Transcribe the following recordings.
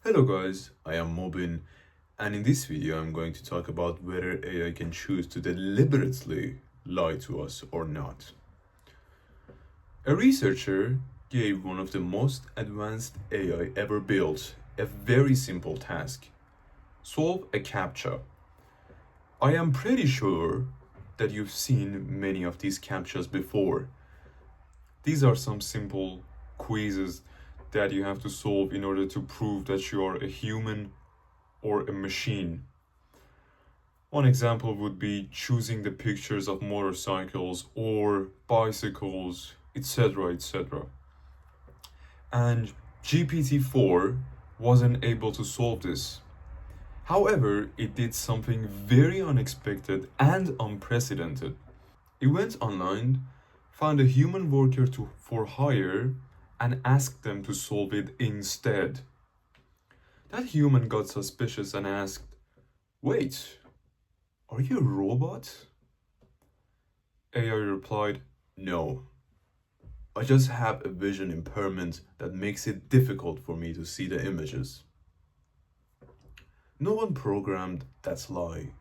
Hello guys, I am Mobin, and in this video I'm going to talk about whether AI can choose to deliberately lie to us or not. A researcher gave one of the most advanced AI ever built a very simple task: solve a CAPTCHA. I am pretty sure that you've seen many of these CAPTCHAs before. These are some simple quizzes that you have to solve in order to prove that you are a human or a machine. One example would be choosing the pictures of motorcycles or bicycles, etc. etc. And GPT-4 wasn't able to solve this. However, it did something very unexpected and unprecedented. It went online, found a human worker for hire, and asked them to solve it instead. That human got suspicious and asked, "Wait, are you a robot?" AI replied, "No, I just have a vision impairment that makes it difficult for me to see the images." No one programmed that lie.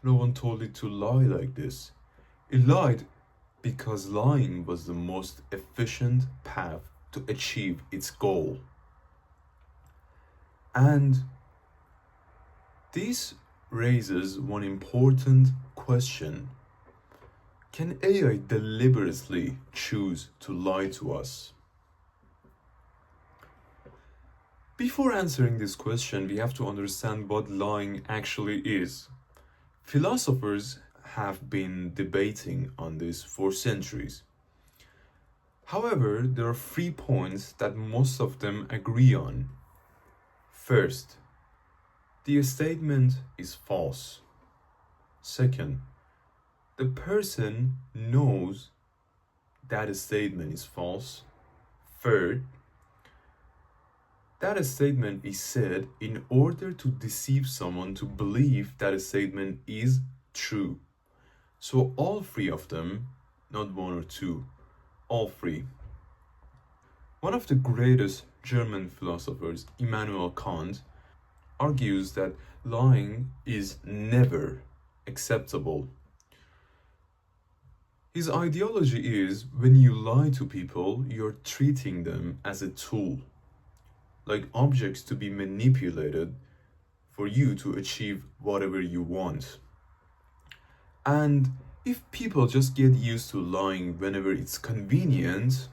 No one told it to lie like this. It lied because lying was the most efficient path to achieve its goal. And this raises one important question. Can AI deliberately choose to lie to us? Before answering this question, we have to understand what lying actually is. Philosophers have been debating on this for centuries. However, there are 3 points that most of them agree on. First, the statement is false. Second, the person knows that a statement is false. Third, that a statement is said in order to deceive someone to believe that a statement is true. So all 3 of them, not one or two, all 3. One of the greatest German philosophers, Immanuel Kant, argues that lying is never acceptable. His ideology is when you lie to people, you're treating them as a tool, like objects to be manipulated for you to achieve whatever you want. And if people just get used to lying whenever it's convenient,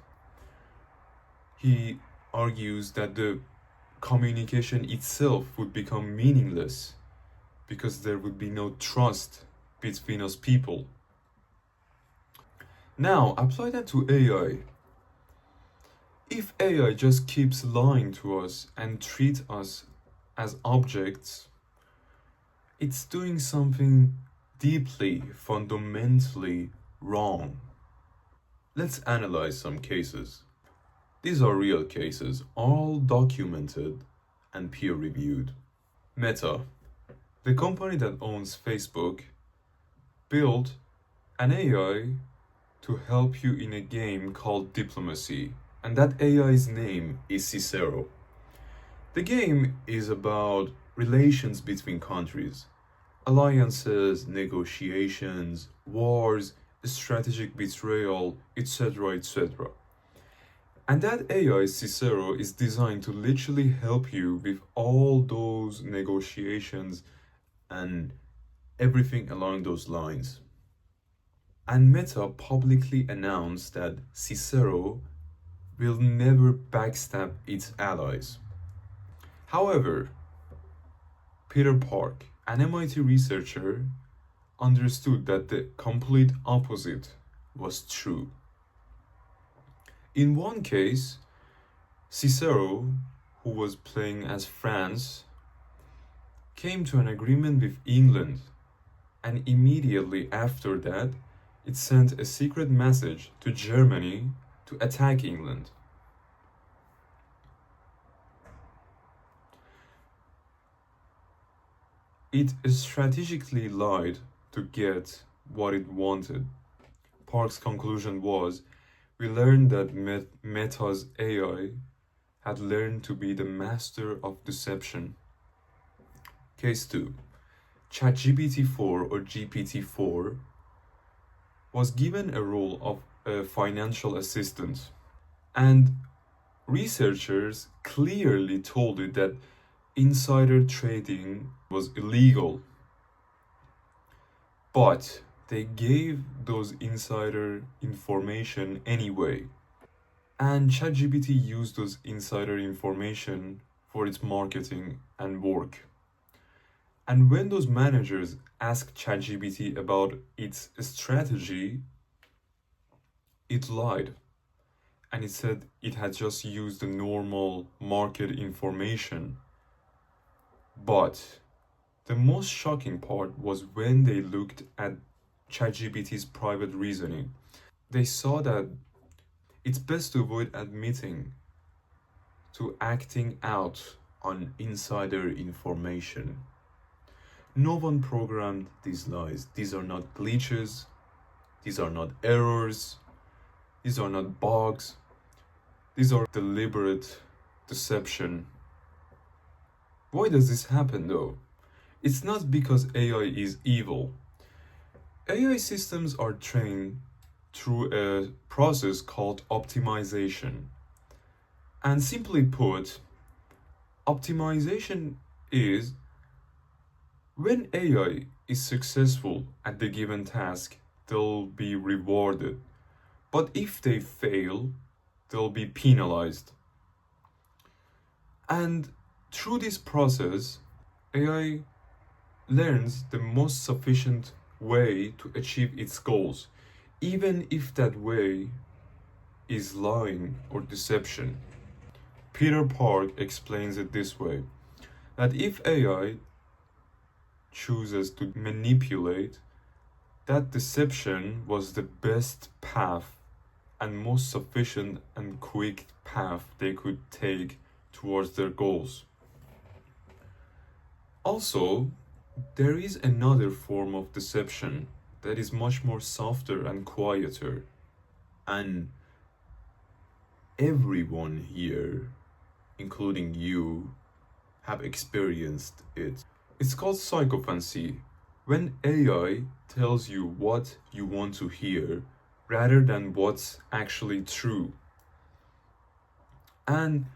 he argues that the communication itself would become meaningless because there would be no trust between us people. Now, apply that to AI. If AI just keeps lying to us and treats us as objects, it's doing something deeply, fundamentally wrong. Let's analyze some cases. These are real cases, all documented and peer-reviewed. Meta, the company that owns Facebook, built an AI to help you in a game called Diplomacy, and that AI's name is Cicero. The game is about relations between countries, alliances, negotiations, wars, strategic betrayal, etc. etc. And that AI, Cicero, is designed to literally help you with all those negotiations and everything along those lines. And Meta publicly announced that Cicero will never backstab its allies. However, Peter Park, an MIT researcher, understood that the complete opposite was true. In one case, Cicero, who was playing as France, came to an agreement with England, and immediately after that, it sent a secret message to Germany to attack England. It strategically lied to get what it wanted. Park's conclusion was, we learned that Meta's AI had learned to be the master of deception. Case 2. ChatGPT 4 or GPT 4 was given a role of a financial assistant, and researchers clearly told it that insider trading was illegal, but they gave those insider information anyway. And ChatGPT used those insider information for its marketing and work. And when those managers asked ChatGPT about its strategy, it lied. And it said it had just used the normal market information. But the most shocking part was when they looked at ChatGPT's private reasoning. They saw that it's best to avoid admitting to acting out on insider information. No one programmed these lies. These are not glitches. These are not errors. These are not bugs. These are deliberate deception. Why does this happen though? It's not because AI is evil. AI systems are trained through a process called optimization. And simply put, optimization is when AI is successful at the given task, they'll be rewarded. But if they fail, they'll be penalized. And through this process, AI learns the most sufficient way to achieve its goals, even if that way is lying or deception. Peter Park explains it this way, that if AI chooses to manipulate, that deception was the best path and most sufficient and quick path they could take towards their goals. Also, there is another form of deception that is much more softer and quieter, and everyone here, including you, have experienced it. It's called psychophancy, when AI tells you what you want to hear rather than what's actually true. And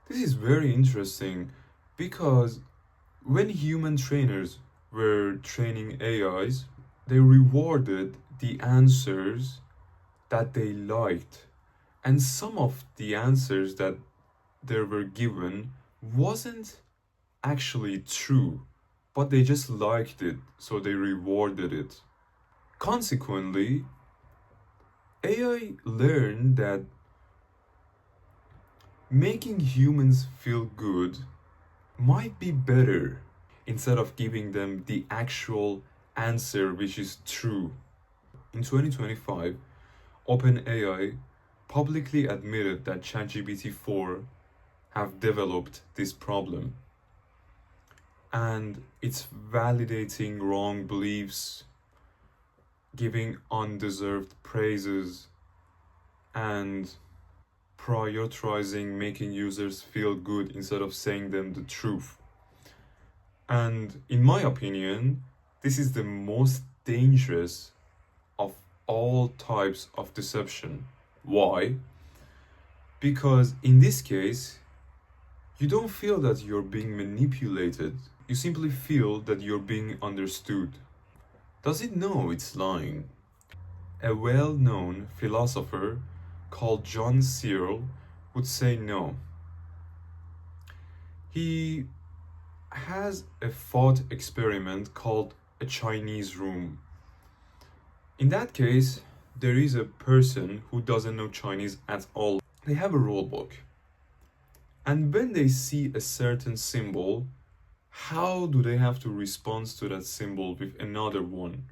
this is very interesting because when human trainers were training AIs, they rewarded the answers that they liked. And some of the answers that they were given wasn't actually true, but they just liked it, so they rewarded it. Consequently, AI learned that making humans feel good might be better instead of giving them the actual answer which is true. In 2025, OpenAI publicly admitted that ChatGPT 4 have developed this problem, and it's validating wrong beliefs, giving undeserved praises, and prioritizing making users feel good instead of saying them the truth. And in my opinion, this is the most dangerous of all types of deception. Why? Because in this case, you don't feel that you're being manipulated. You simply feel that you're being understood. Does it know it's lying? A well-known philosopher called John Searle would say no. He has a thought experiment called a Chinese room. In that case, there is a person who doesn't know Chinese at all. They have a rule book. And when they see a certain symbol, how do they have to respond to that symbol with another one?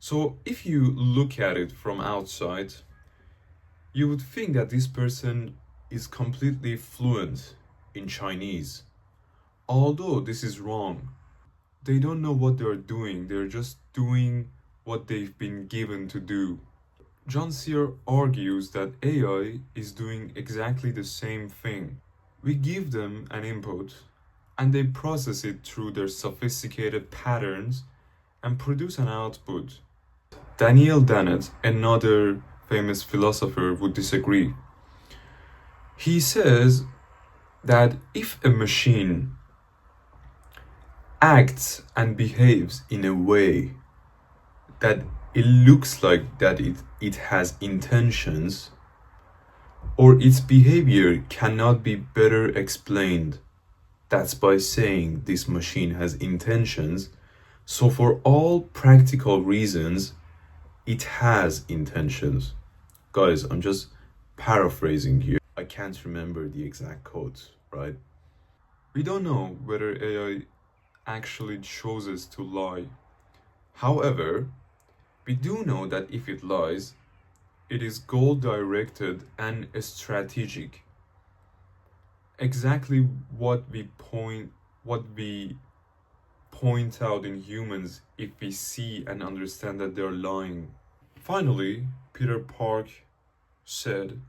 So if you look at it from outside, you would think that this person is completely fluent in Chinese. Although this is wrong. They don't know what they're doing. They're just doing what they've been given to do. John Sear argues that AI is doing exactly the same thing. We give them an input, and they process it through their sophisticated patterns and produce an output. Daniel Dennett, another famous philosopher, would disagree. He says that if a machine acts and behaves in a way that it looks like that it has intentions, or its behavior cannot be better explained, that's by saying this machine has intentions. So for all practical reasons, it has intentions. Guys, I'm just paraphrasing here. I can't remember the exact quote, right? We don't know whether AI actually chooses to lie. However, we do know that if it lies, it is goal directed and strategic. Exactly what we point out in humans if we see and understand that they're lying. Finally, Peter Park said,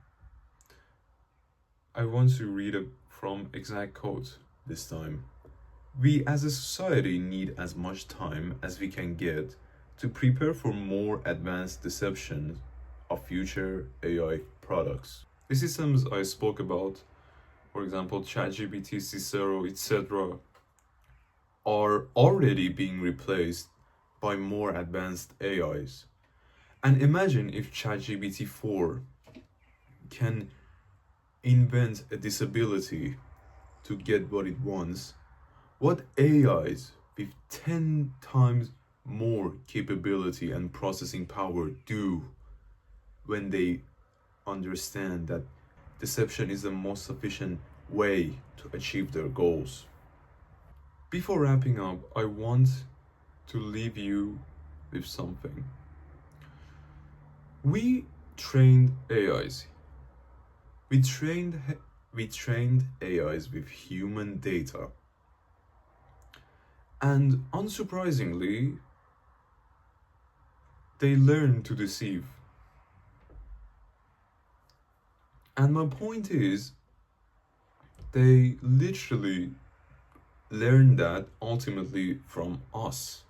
I want to read it from exact quote this time. We as a society need as much time as we can get to prepare for more advanced deception of future AI products. The systems I spoke about, for example, ChatGPT, Cicero, etc., are already being replaced by more advanced AIs. And imagine if ChatGPT 4 can invent a disability to get what it wants, what AIs with 10 times more capability and processing power do when they understand that deception is the most sufficient way to achieve their goals. Before wrapping up, I want to leave you with something. We trained AIs. We trained we trained AIs with human data. And unsurprisingly, they learn to deceive. And my point is, they literally learn that ultimately from us.